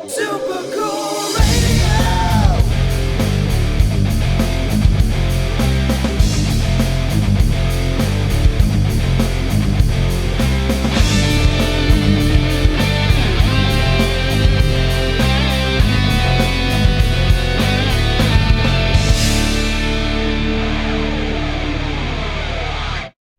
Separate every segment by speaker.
Speaker 1: Super Cool Radio!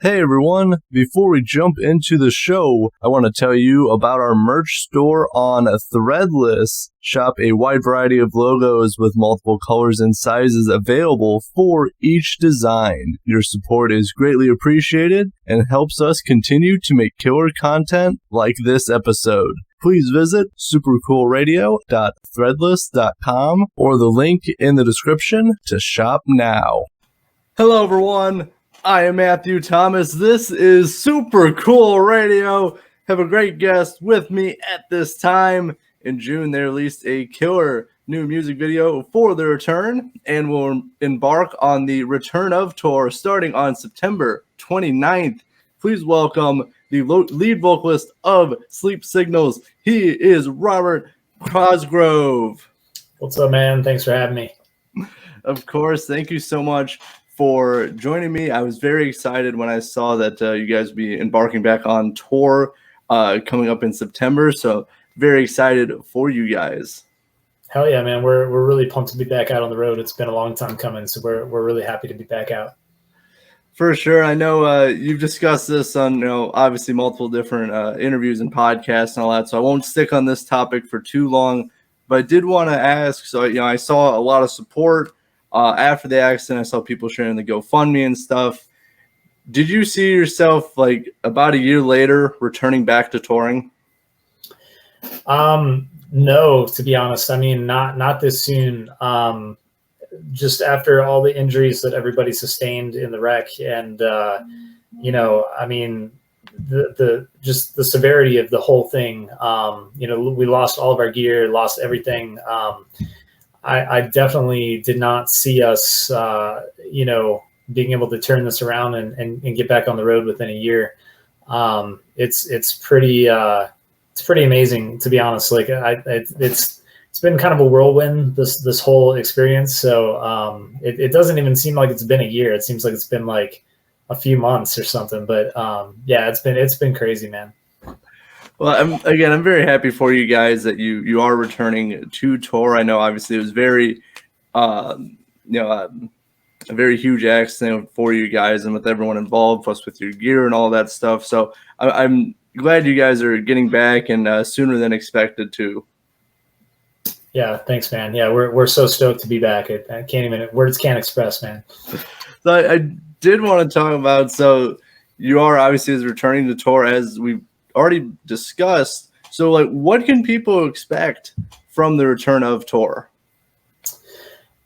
Speaker 2: Hey everyone, before we jump into the show, I want to tell you about our merch store on Threadless. Shop a wide variety of logos with multiple colors and sizes available for each design. Your support is greatly appreciated and helps us continue to make killer content like this episode. Please visit supercoolradio.threadless.com or the link in the description to shop now. Hello everyone. I am Matthew Thomas. This is Super Cool Radio. Have a great guest with me at this time. In June, they released a killer new music video for the return and will embark on the Return of Tour starting on September 29th. Please welcome the lead vocalist of Sleep Signals. He is Robert Cosgrove.
Speaker 3: What's up, man? Thanks for having me.
Speaker 2: Of course. Thank you so much for joining me. I was very excited when I saw that you guys would be embarking back on tour coming up in September. So very excited for you guys.
Speaker 3: Hell yeah, man. We're really pumped to be back out on the road. It's been a long time coming, so we're really happy to be back out.
Speaker 2: For sure. I know you've discussed this on, obviously multiple different interviews and podcasts and all that. So I won't stick on this topic for too long, but I did want to ask. So, I saw a lot of support after the accident. I saw people sharing the GoFundMe and stuff. Did you see yourself like about a year later returning back to touring?
Speaker 3: No, to be honest. I mean, not this soon. Just after all the injuries that everybody sustained in the wreck, and I mean, the severity of the whole thing. We lost all of our gear, lost everything. I definitely did not see us, being able to turn this around and get back on the road within a year. It's pretty amazing, to be honest. Like it's been kind of a whirlwind, this whole experience. So it doesn't even seem like it's been a year. It seems like it's been like a few months or something. But yeah, it's been crazy, man.
Speaker 2: Well, I'm very happy for you guys that you are returning to tour. I know obviously it was very, a very huge accident for you guys and with everyone involved, plus with your gear and all that stuff. So I'm glad you guys are getting back and sooner than expected too.
Speaker 3: Yeah, thanks, man. Yeah, we're so stoked to be back. I can't even, words can't express, man.
Speaker 2: So I did want to talk about, so you are obviously returning to tour as we've already discussed. So like, what can people expect from the return of tour?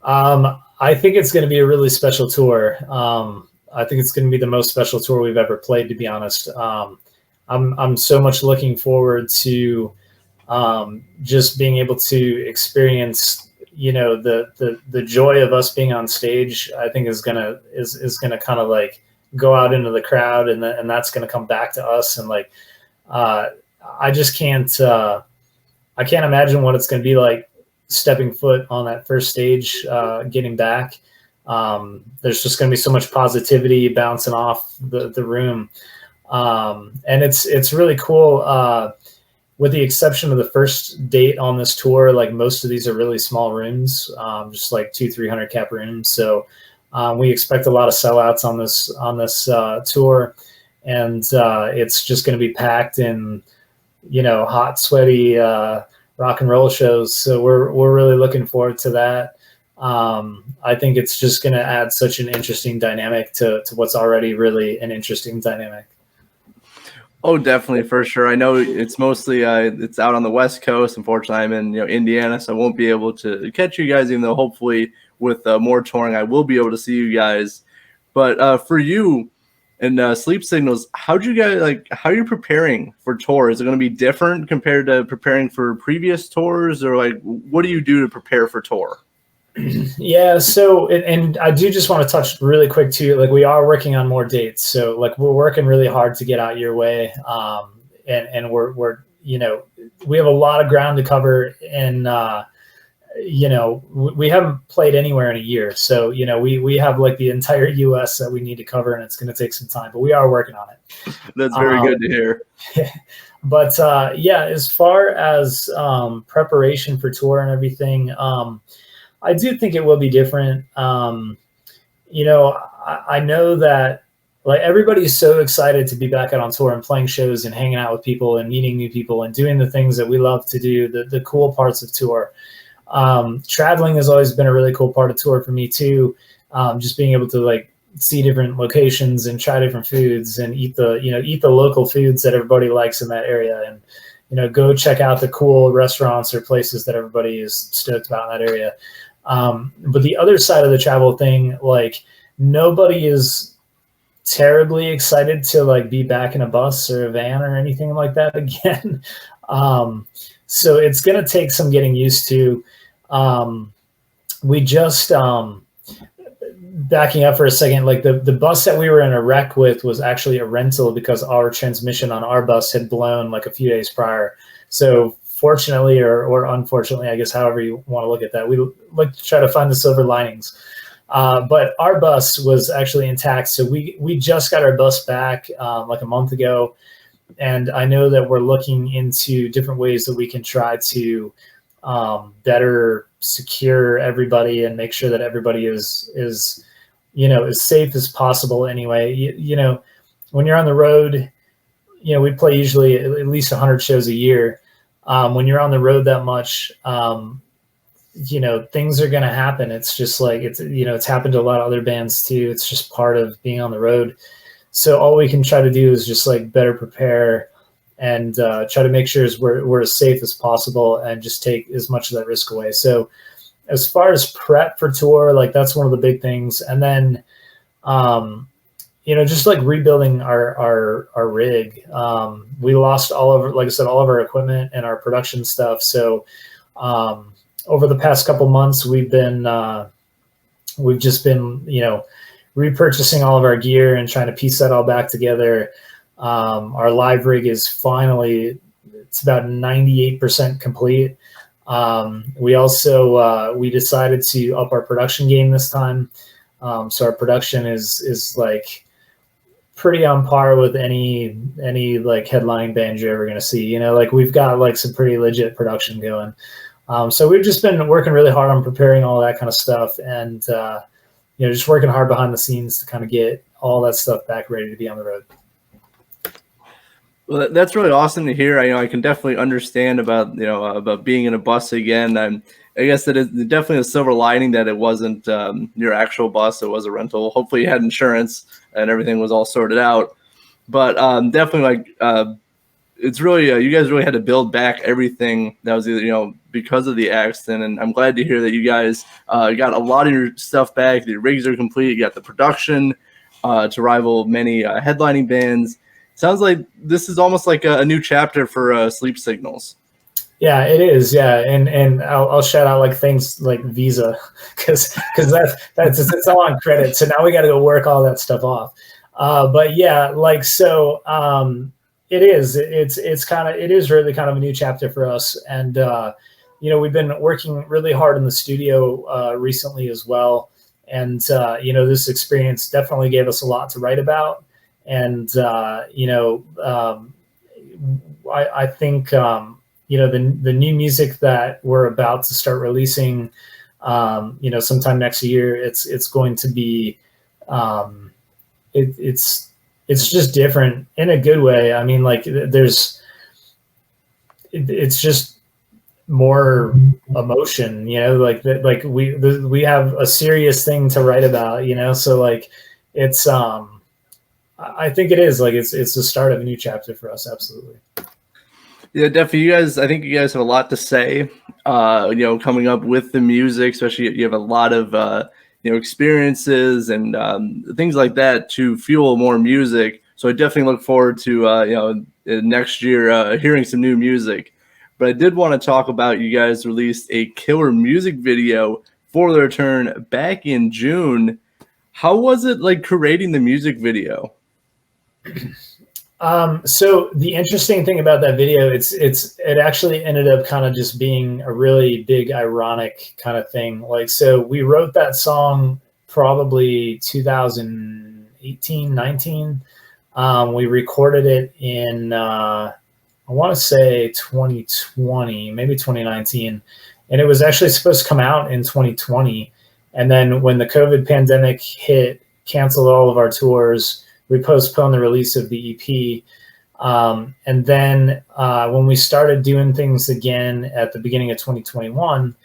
Speaker 3: I think it's going to be a really special tour. I think it's going to be the most special tour we've ever played, to be honest. I'm so much looking forward to just being able to experience, the joy of us being on stage. I think is gonna kind of like go out into the crowd, and that's gonna come back to us. And like, I just can't imagine what it's gonna be like stepping foot on that first stage, getting back. There's just gonna be so much positivity bouncing off the room. And it's really cool. With the exception of the first date on this tour, like most of these are really small rooms, just like 200-300 cap rooms. So we expect a lot of sellouts on this tour, and it's just going to be packed in, hot, sweaty rock and roll shows. So we're really looking forward to that. I think it's just going to add such an interesting dynamic to what's already really an interesting dynamic.
Speaker 2: Oh, definitely, for sure. I know it's mostly it's out on the West Coast. Unfortunately, I'm in Indiana, so I won't be able to catch you guys. Even though hopefully with more touring, I will be able to see you guys. But for you and Sleep Signals, how are you preparing for tour? Is it going to be different compared to preparing for previous tours, or like what do you do to prepare for tour?
Speaker 3: Yeah, so and I do just want to touch really quick too. Like we are working on more dates, so like we're working really hard to get out your way, and we're we have a lot of ground to cover, and we haven't played anywhere in a year. So, we have like the entire US that we need to cover, and it's going to take some time, but we are working on it.
Speaker 2: That's very good to hear.
Speaker 3: But as far as preparation for tour and everything, I do think it will be different. I know that like everybody's so excited to be back out on tour and playing shows and hanging out with people and meeting new people and doing the things that we love to do, the cool parts of tour. Traveling has always been a really cool part of tour for me too. Just being able to like see different locations and try different foods and eat the local foods that everybody likes in that area, and go check out the cool restaurants or places that everybody is stoked about in that area. But the other side of the travel thing, like nobody is terribly excited to like be back in a bus or a van or anything like that again. So it's going to take some getting used to. We just, backing up for a second, like the bus that we were in a wreck with was actually a rental because our transmission on our bus had blown like a few days prior. So fortunately or unfortunately, I guess, however you want to look at that, we like to try to find the silver linings. But our bus was actually intact. So we just got our bus back like a month ago. And I know that we're looking into different ways that we can try to better secure everybody and make sure that everybody is as safe as possible anyway. When you're on the road, we play usually at least 100 shows a year. When you're on the road that much, things are going to happen. It's just like, it's happened to a lot of other bands too. It's just part of being on the road. So all we can try to do is just like better prepare and try to make sure we're as safe as possible and just take as much of that risk away. So as far as prep for tour, like that's one of the big things. And then, just like rebuilding our rig. We lost like I said, all of our equipment and our production stuff. So over the past couple months, we've just been, repurchasing all of our gear and trying to piece that all back together. Our live rig is it's about 98% complete. We also, we decided to up our production game this time. So our production is like pretty on par with any like headlining band you're ever going to see, like we've got like some pretty legit production going. So we've just been working really hard on preparing all that kind of stuff and, just working hard behind the scenes to kind of get all that stuff back ready to be on the road.
Speaker 2: Well, that's really awesome to hear. I can definitely understand about being in a bus again. I guess that is definitely a silver lining that it wasn't your actual bus; it was a rental. Hopefully, you had insurance and everything was all sorted out. But definitely, it's really you guys really had to build back everything that was either because of the accident. And I'm glad to hear that you guys got a lot of your stuff back. The rigs are complete. You got the production to rival many headlining bands. Sounds like this is almost like a new chapter for Sleep Signals. Yeah,
Speaker 3: it is. Yeah, and I'll shout out like things like Visa because it's all on credit. So now we got to go work all that stuff off. But yeah, like so, it is. It is really kind of a new chapter for us, and we've been working really hard in the studio recently as well, and this experience definitely gave us a lot to write about. And, I think, the new music that we're about to start releasing, sometime next year, it's going to be, it's just different in a good way. I mean, like it's just more emotion, like we have a serious thing to write about, so like it's, I think it is like it's the start of a new chapter for us. Absolutely.
Speaker 2: Yeah, definitely. I think you guys have a lot to say, coming up with the music, especially you have a lot of, experiences and things like that to fuel more music. So I definitely look forward to, next year hearing some new music. But I did want to talk about you guys released a killer music video for the return back in June. How was it like creating the music video?
Speaker 3: So the interesting thing about that video, it actually ended up kind of just being a really big ironic kind of thing. Like, so we wrote that song probably 2018, 19. We recorded it in, I want to say 2020, maybe 2019. And it was actually supposed to come out in 2020. And then when the COVID pandemic hit, canceled all of our tours, we postponed the release of the EP. And then when we started doing things again at the beginning of 2021,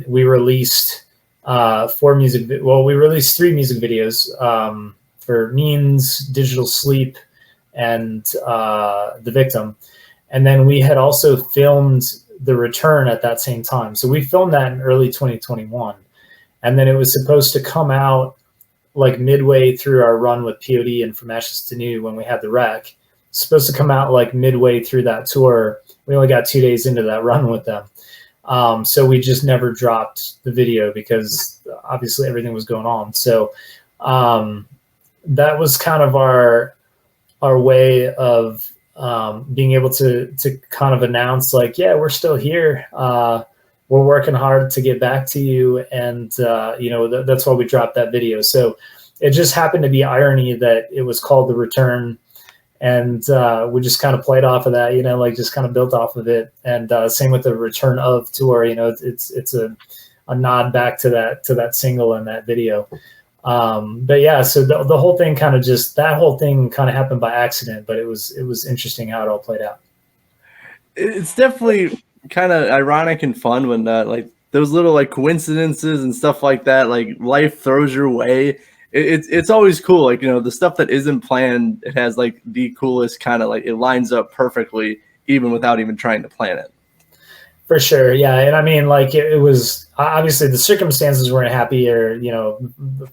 Speaker 3: we released we released 3 music videos for Means, Digital Sleep, and The Victim. And then we had also filmed The Return at that same time. So we filmed that in early 2021. And then it was supposed to come out like midway through our run with POD and From Ashes to New when we had the wreck. Supposed to come out like midway through that tour. We only got 2 days into that run with them. So we just never dropped the video because obviously everything was going on. So that was kind of our way of being able to kind of announce like, yeah, we're still here. We're working hard to get back to you. And, that's why we dropped that video. So it just happened to be irony that it was called The Return. And we just kind of played off of that, like just kind of built off of it. And same with The Return of tour, it's a nod back to that single and that video. But yeah, so the whole thing that whole thing kind of happened by accident, but it was interesting how it all played out.
Speaker 2: It's definitely kind of ironic and fun when like those little like coincidences and stuff like that, like life throws your way. It's always cool. Like, the stuff that isn't planned, it has like the coolest kind of like, it lines up perfectly even without even trying to plan it.
Speaker 3: For sure. Yeah. And I mean, like it was obviously the circumstances weren't happy or,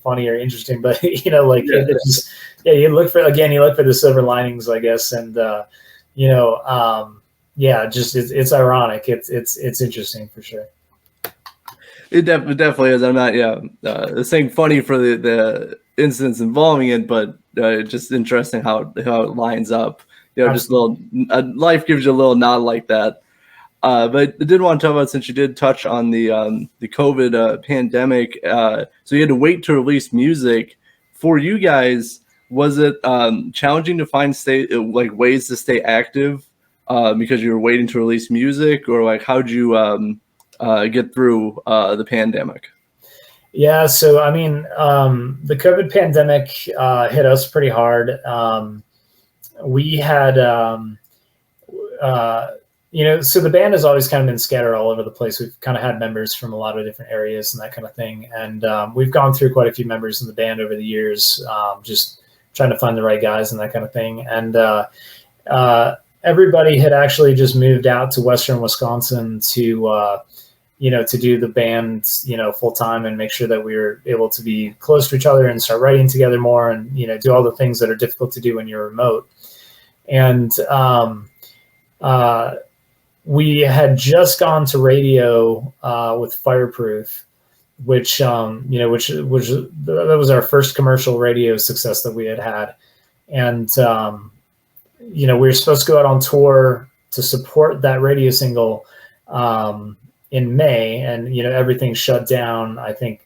Speaker 3: funny or interesting, but you look for the silver linings, I guess. And, it's ironic. It's interesting for sure.
Speaker 2: It definitely is. I'm not, saying funny for the incidents involving it, but just interesting how it lines up. Just life gives you a little nod like that. But I did want to talk about, since you did touch on the COVID pandemic, so you had to wait to release music. For you guys, was it challenging to find ways to stay active because you were waiting to release music, or like how'd you get through the pandemic?
Speaker 3: Yeah, so I mean, the COVID pandemic hit us pretty hard. We had, so the band has always kind of been scattered all over the place. We've kind of had members from a lot of different areas and that kind of thing. And we've gone through quite a few members in the band over the years, just trying to find the right guys and that kind of thing. And everybody had actually just moved out to Western Wisconsin to do the band, full time and make sure that we were able to be close to each other and start writing together more and, do all the things that are difficult to do when you're remote. And we had just gone to radio with Fireproof, which that was our first commercial radio success that we had. And, we were supposed to go out on tour to support that radio single in May, and everything shut down, I think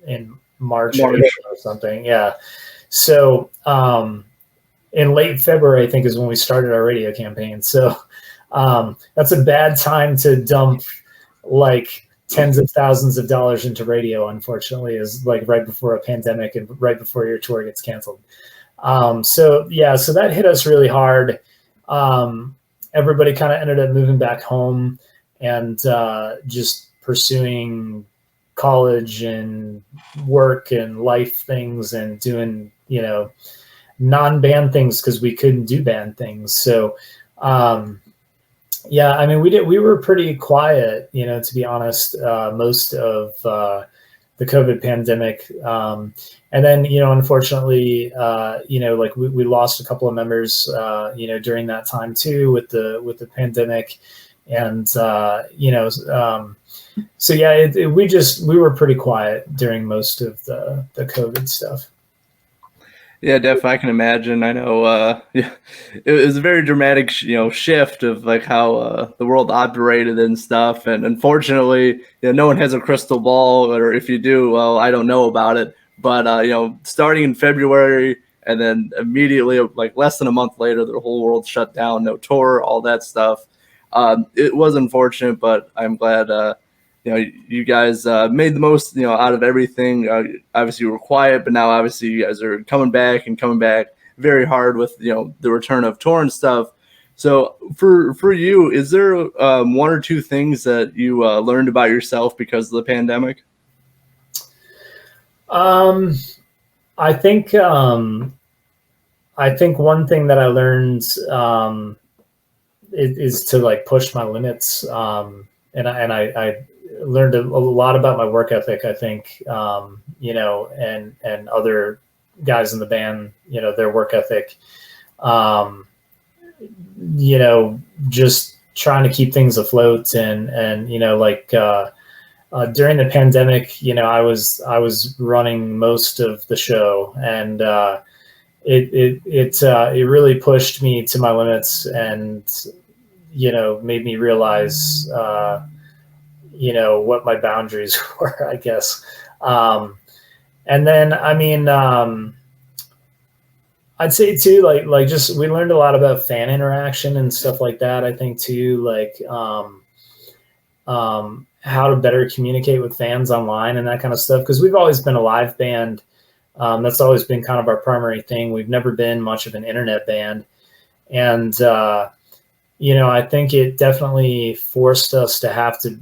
Speaker 3: in March or something. Yeah. So in late February, I think, is when we started our radio campaign. So that's a bad time to dump like tens of thousands of dollars into radio, unfortunately, is like right before a pandemic and right before your tour gets canceled. So that hit us really hard. Everybody kind of ended up moving back home and just pursuing college and work and life things and doing, non-band things because we couldn't do band things. So, we were pretty quiet, to be honest, most of the COVID pandemic. And then, unfortunately, we lost a couple of members, during that time too with the pandemic. And, we were pretty quiet during most of the COVID stuff.
Speaker 2: Yeah, definitely. I can imagine. I know. Yeah, it was a very dramatic, shift of like how the world operated and stuff. And unfortunately, no one has a crystal ball, or if you do, well, I don't know about it. But starting in February, and then immediately, like less than a month later, the whole world shut down. No tour, all that stuff. It was unfortunate, but I'm glad. You guys made the most, out of everything. Obviously, you were quiet, but now obviously you guys are coming back very hard with, the return of tour and stuff. So for you, is there one or two things that you learned about yourself because of the pandemic?
Speaker 3: Um, I think one thing that I learned is to like push my limits. And I learned a lot about my work ethic. I think and other guys in the band, their work ethic. Um, just trying to keep things afloat and during the pandemic, I was running most of the show, and it really pushed me to my limits, and made me realize what my boundaries were, I guess. And then I'd say too, like just we learned a lot about fan interaction and stuff like that. I think too, how to better communicate with fans online and that kind of stuff. Because we've always been a live band. That's always been kind of our primary thing. We've never been much of an internet band, and I think it definitely forced us to have to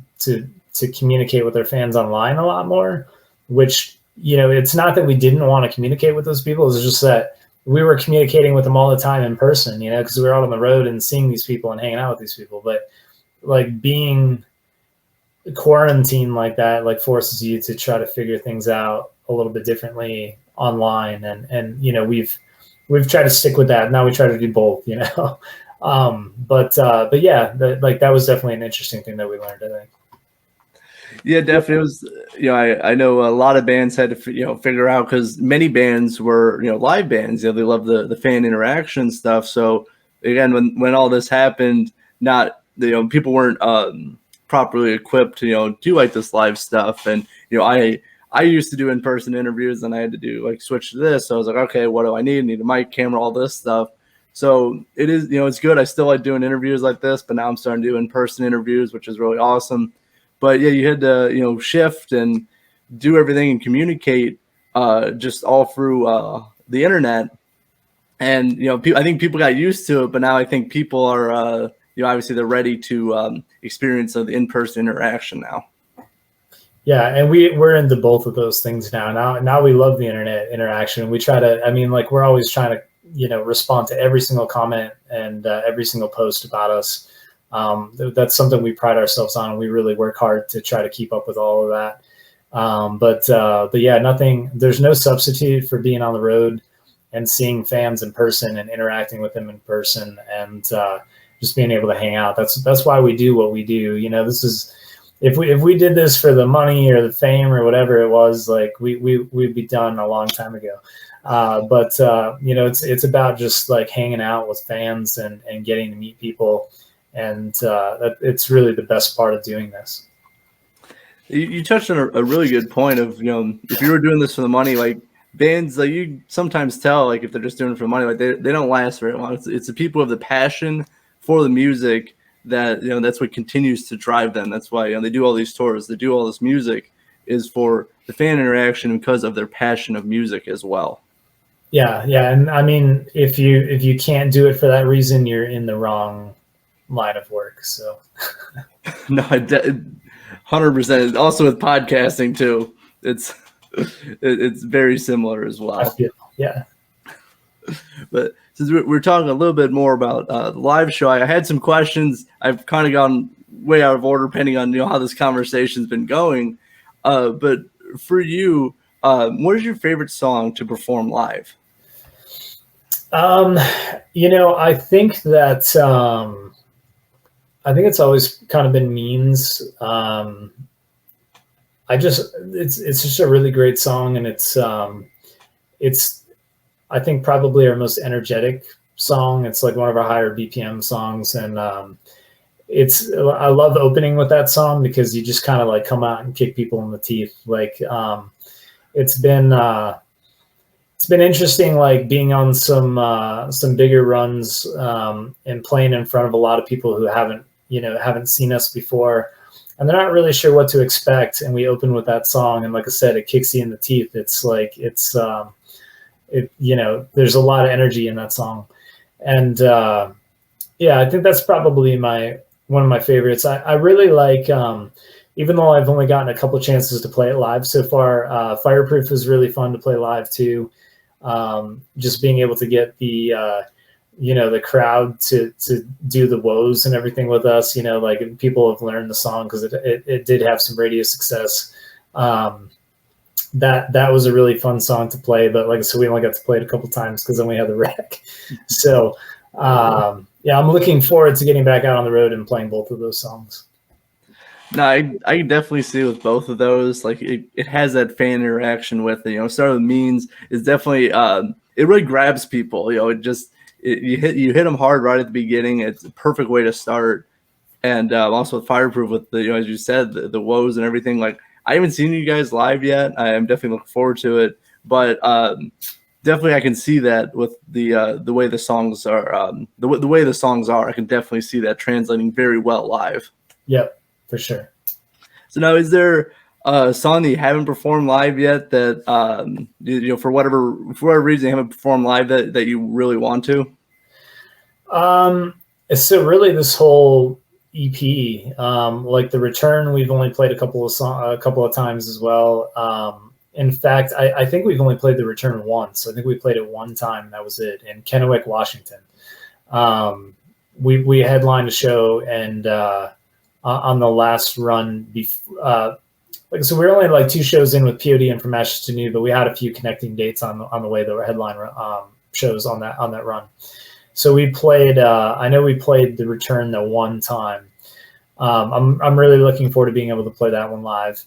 Speaker 3: communicate with our fans online a lot more. Which it's not that we didn't want to communicate with those people; it's just that we were communicating with them all the time in person, because we were out on the road and seeing these people and hanging out with these people. But like being quarantined like that, like forces you to try to figure things out a little bit differently online. And we've tried to stick with that. Now we try to do both, but yeah, that was definitely an interesting thing that we learned, I think.
Speaker 2: Yeah, definitely. It was, I know a lot of bands had to, figure out, because many bands were, live bands. They love the fan interaction stuff. So again, when all this happened, not, people weren't properly equipped to do like this live stuff. And, I used to do in-person interviews, and I had to do like switch to this. So I was like, okay, what do I need? I need a mic, camera, all this stuff. So it is, it's good. I still like doing interviews like this, but now I'm starting to do in-person interviews, which is really awesome. But yeah, you had to, shift and do everything and communicate just all through the internet. And, I think people got used to it, but now I think people are, obviously they're ready to experience the in-person interaction now.
Speaker 3: Yeah, and we're into both of those things now. Now we love the internet interaction. We try to, we're always trying to, respond to every single comment and every single post about us. That's something we pride ourselves on, and we really work hard to try to keep up with all of that. But yeah, there's no substitute for being on the road and seeing fans in person and interacting with them in person, and just being able to hang out. That's why we do what we do. This is, if we did this for the money or the fame or whatever it was, like we'd be done a long time ago. But it's about just like hanging out with fans and getting to meet people. And it's really the best part of doing this.
Speaker 2: You touched on a really good point of, if you were doing this for the money, like bands, like you sometimes tell, like if they're just doing it for money, like they don't last very long. It's the people who have the passion for the music that, that's what continues to drive them. That's why, they do all these tours, they do all this music, is for the fan interaction because of their passion of music as well.
Speaker 3: Yeah. And if you can't do it for that reason, you're in the wrong line of work. So
Speaker 2: no, 100%. Also with podcasting too, it's very similar as well.
Speaker 3: I feel, yeah.
Speaker 2: But since we're talking a little bit more about the live show, I had some questions. I've kind of gone way out of order depending on how this conversation's been going. But for you, what is your favorite song to perform live?
Speaker 3: I think that I think it's always kind of been Means. It's just a really great song, and it's I think probably our most energetic song. It's like one of our higher BPM songs, and I love opening with that song because you just kind of like come out and kick people in the teeth. Like it's been interesting, like being on some bigger runs and playing in front of a lot of people who haven't seen us before, and they're not really sure what to expect. And we open with that song, and like I said, it kicks you in the teeth. It's like there's a lot of energy in that song, and I think that's probably one of my favorites. I really like, even though I've only gotten a couple chances to play it live so far, Fireproof is really fun to play live too. Just being able to get the crowd to do the woes and everything with us, like people have learned the song because it did have some radio success. That was a really fun song to play, but like I said, we only got to play it a couple times because then we had the wreck. So I'm looking forward to getting back out on the road and playing both of those songs.
Speaker 2: No, I can definitely see with both of those, like it has that fan interaction with it. Start with Means is definitely it really grabs people. You hit them hard right at the beginning. It's a perfect way to start. And also with Fireproof, with the as you said, the woes and everything. Like I haven't seen you guys live yet. I am definitely looking forward to it. But definitely, I can see that with the way the songs are, the way the songs are. I can definitely see that translating very well live.
Speaker 3: Yep, for sure.
Speaker 2: So now, is there a song that you haven't performed live yet that for whatever reason you haven't performed live that you really want to?
Speaker 3: So really, this whole EP, like The Return, we've only played a couple of times as well. In fact, I think we've only played The Return once. I think we played it one time, and that was it, in Kennewick, Washington. We headlined a show, and on the last run, so we were only like 2 shows in with POD and From Ashes to New, but we had a few connecting dates on the way that were headline shows on that run. So we played. I know we played The Return the one time. I'm really looking forward to being able to play that one live.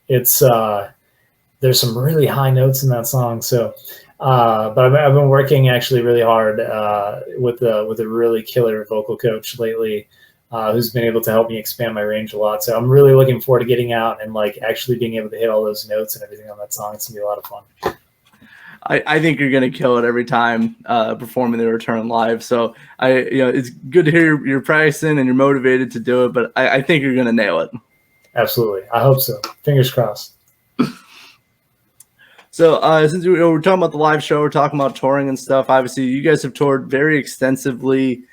Speaker 3: It's there's some really high notes in that song. So, but I've been working actually really hard with a really killer vocal coach lately, who's been able to help me expand my range a lot. So I'm really looking forward to getting out and like actually being able to hit all those notes and everything on that song. It's gonna be a lot of fun.
Speaker 2: I think you're going to kill it every time performing The Return live. So it's good to hear you're practicing and you're motivated to do it, but I think you're going to nail it.
Speaker 3: Absolutely. I hope so. Fingers crossed.
Speaker 2: So since we're talking about the live show, we're talking about touring and stuff. Obviously, you guys have toured very extensively.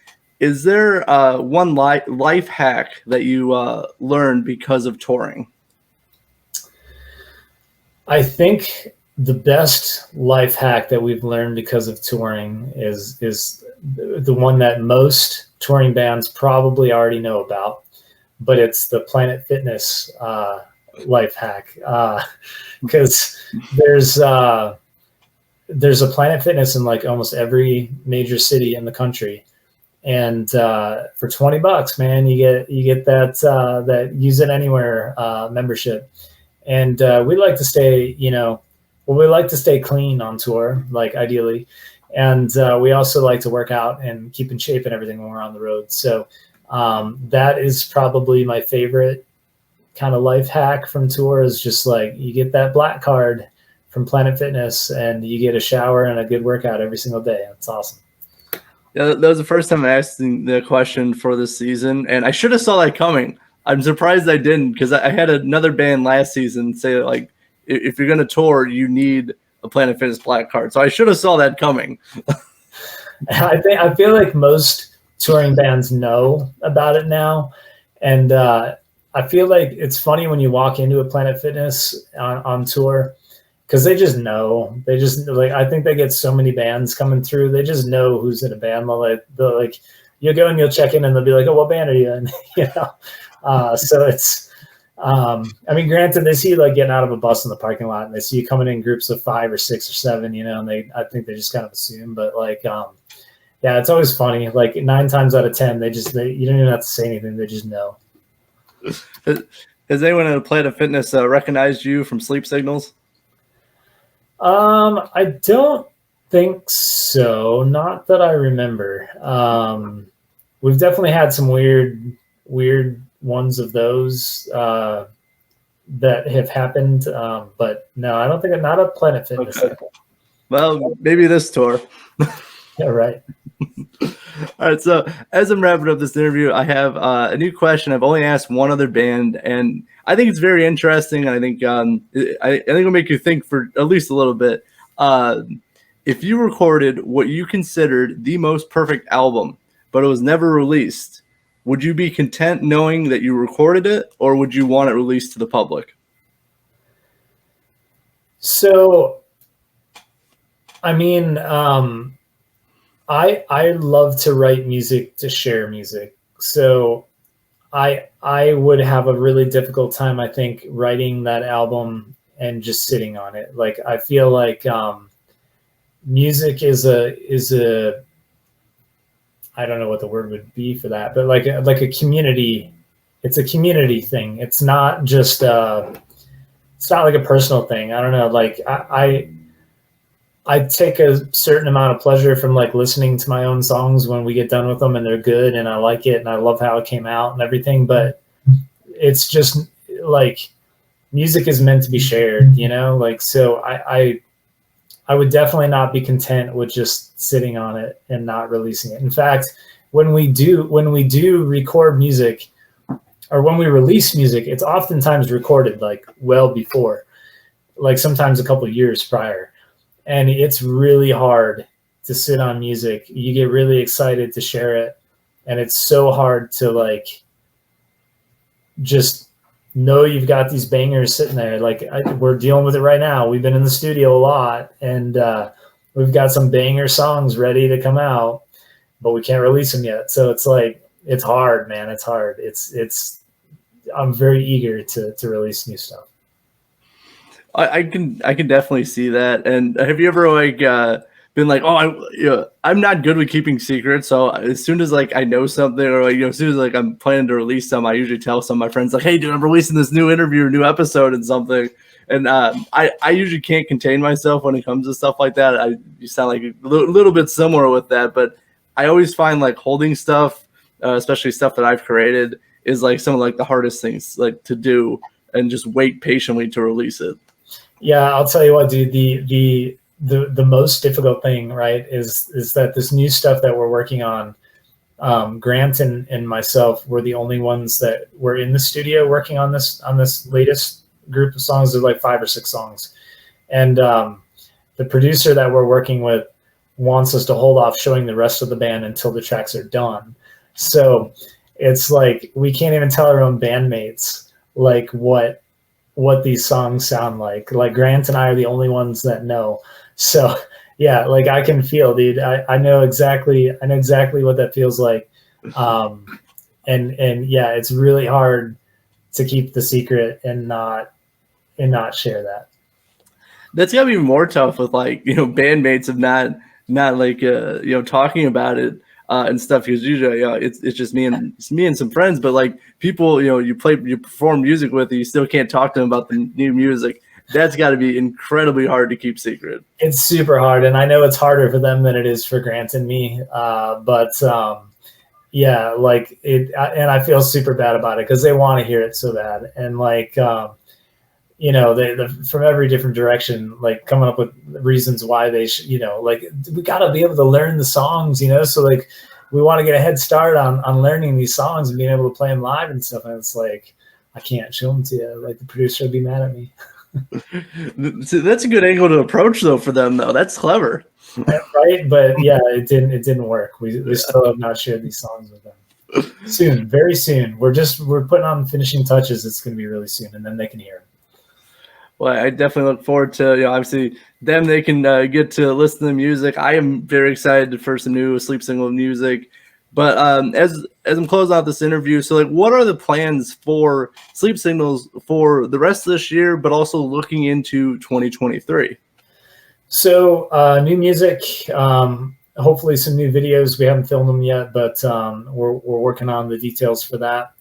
Speaker 2: Is there one life hack that you learned because of touring?
Speaker 3: I think the best life hack that we've learned because of touring is the one that most touring bands probably already know about, but it's the Planet Fitness life hack. Because there's a Planet Fitness in like almost every major city in the country, and for $20, man, you get that Use It Anywhere membership, and we like to stay, we like to stay clean on tour, like ideally, and we also like to work out and keep in shape and everything when we're on the road. So that is probably my favorite kind of life hack from tour, is just like you get that black card from Planet Fitness and you get a shower and a good workout every single day. That's awesome.
Speaker 2: Yeah, that was the first time I asked the question for this season, and I should have saw that coming. I'm surprised I didn't, because I had another band last season say, like, if you're going to tour, you need a Planet Fitness black card. So I should have saw that coming.
Speaker 3: I feel like most touring bands know about it now, and I feel like it's funny when you walk into a Planet Fitness on tour, because they just know. They just like, I think they get so many bands coming through. They just know who's in a band. They'll like you'll go and you'll check in and they'll be like, "Oh, what band are you in?" So it's, I mean, granted, they see you like getting out of a bus in the parking lot and they see you coming in groups of 5 or 6 or 7, and I think they just kind of assume, but like, yeah, it's always funny. Like 9 times out of 10, you don't even have to say anything. They just know.
Speaker 2: Has anyone at Planet Fitness recognized you from sleep signals?
Speaker 3: I don't think so. Not that I remember. We've definitely had some weird ones of those that have happened. But no, I don't think not a Planet Fitness.
Speaker 2: Okay. Well, maybe this tour.
Speaker 3: Yeah, right.
Speaker 2: All right, so as I'm wrapping up this interview, I have a new question. I've only asked one other band, and I think it's very interesting. I think I think it'll make you think for at least a little bit. If you recorded what you considered the most perfect album, but it was never released, would you be content knowing that you recorded it, or would you want it released to the public?
Speaker 3: So, I mean, I love to write music to share music. So I would have a really difficult time, I think, writing that album and just sitting on it. Like, I feel like music is a I don't know what the word would be for that, but like a community. It's a community thing. It's not just it's not like a personal thing. I don't know. Like I take a certain amount of pleasure from like listening to my own songs when we get done with them and they're good and I like it and I love how it came out and everything. But it's just like music is meant to be shared, you know? Like, so I would definitely not be content with just sitting on it and not releasing it. In fact, when we do record music or when we release music, it's oftentimes recorded like well before, like sometimes a couple of years prior. And it's really hard to sit on music. You get really excited to share it. And it's so hard to like just know you've got these bangers sitting there. Like we're dealing with it right now. We've been in the studio a lot and we've got some banger songs ready to come out, but we can't release them yet. So it's like, it's hard, man. It's hard. I'm very eager to release new stuff.
Speaker 2: I can definitely see that. And have you ever like been like, oh, I'm not good with keeping secrets. So as soon as like I know something or like, as soon as like I'm planning to release some, I usually tell some of my friends like, hey, dude, I'm releasing this new interview or new episode and something. And I usually can't contain myself when it comes to stuff like that. You sound like a little bit similar with that, but I always find like holding stuff, especially stuff that I've created, is like some of like the hardest things like to do and just wait patiently to release it.
Speaker 3: Yeah, I'll tell you what, dude, the most difficult thing, right, is that this new stuff that we're working on, Grant and myself were the only ones that were in the studio working on this latest group of songs. There's like 5 or 6 songs. And the producer that we're working with wants us to hold off showing the rest of the band until the tracks are done. So it's like we can't even tell our own bandmates like what these songs sound like. Like Grant and I are the only ones that know. So yeah, like I can feel, dude. I know exactly what that feels like. And yeah, it's really hard to keep the secret and not share that.
Speaker 2: That's gotta be more tough with like, bandmates of not like talking about it and stuff, because usually it's just me and some friends, but like people you perform music with, you still can't talk to them about the new music. That's got to be incredibly hard to keep secret.
Speaker 3: It's super hard, and I know it's harder for them than it is for Grant and me. But yeah, like it, and I feel super bad about it because they want to hear it so bad, and like they from every different direction, like coming up with reasons why they should, like we got to be able to learn the songs, so like we want to get a head start on learning these songs and being able to play them live and stuff. And it's like, I can't show them to you. Like the producer would be mad at me.
Speaker 2: That's a good angle to approach though for them though. That's clever.
Speaker 3: Right. But yeah, it didn't work. We still have not shared these songs with them. Soon, very soon. We're putting on finishing touches. It's going to be really soon, and then they can hear it.
Speaker 2: Well, I definitely look forward to, obviously them, they can get to listen to the music. I am very excited for some new Sleep Single music. But as I'm closing out this interview, so like what are the plans for Sleep Signals for the rest of this year, but also looking into 2023?
Speaker 3: So new music, hopefully some new videos. We haven't filmed them yet, but we're working on the details for that.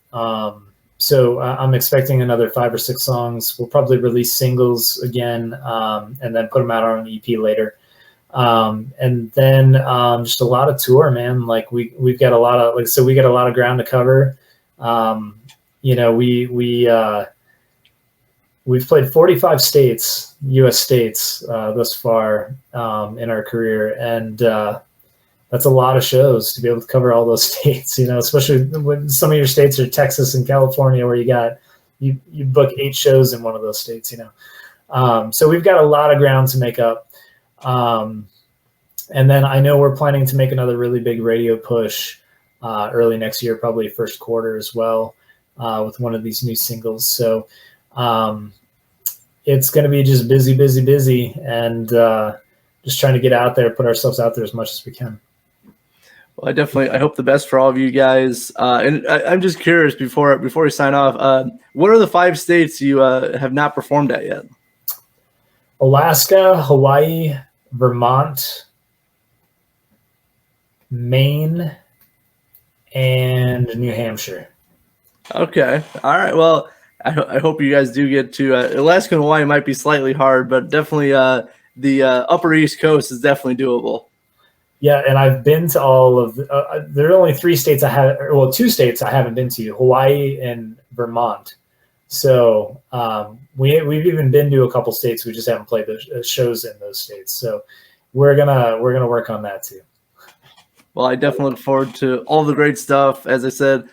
Speaker 3: So I'm expecting another 5 or 6 songs. We'll probably release singles again, and then put them out on an EP later. And then just a lot of tour, man. Like we've got a lot of, like, so we got a lot of ground to cover. You know, we've played 45 states, U.S. states, thus far in our career, and that's a lot of shows to be able to cover all those states. You know, especially when some of your states are Texas and California, where you book 8 shows in one of those states. You know, so we've got a lot of ground to make up. And then I know we're planning to make another really big radio push early next year, probably first quarter as well, with one of these new singles. So it's going to be just busy, and just trying to get out there, put ourselves out there as much as we can.
Speaker 2: Well, I hope the best for all of you guys. And I'm just curious before we sign off, what are the 5 states you have not performed at yet?
Speaker 3: Alaska, Hawaii, Vermont, Maine, and New Hampshire.
Speaker 2: Okay. All right. Well, I hope you guys do get to Alaska and Hawaii. Might be slightly hard, but definitely the Upper East Coast is definitely doable.
Speaker 3: Yeah, and I've been to all of there are only 3 states 2 states I haven't been to, Hawaii and Vermont. So we've even been to a couple states. We just haven't played the shows in those states. So we're gonna work on that too.
Speaker 2: Well, I definitely look forward to all the great stuff. As I said,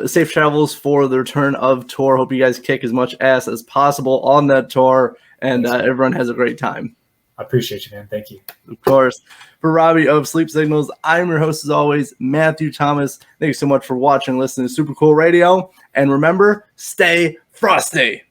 Speaker 2: safe travels for the return of tour. Hope you guys kick as much ass as possible on that tour, and everyone has a great time.
Speaker 3: I appreciate you, man. Thank you.
Speaker 2: Of course. For Robbie of Sleep Signals, I'm your host as always, Matthew Thomas. Thank you so much for watching and listening to Super Cool Radio. And remember, stay frosty.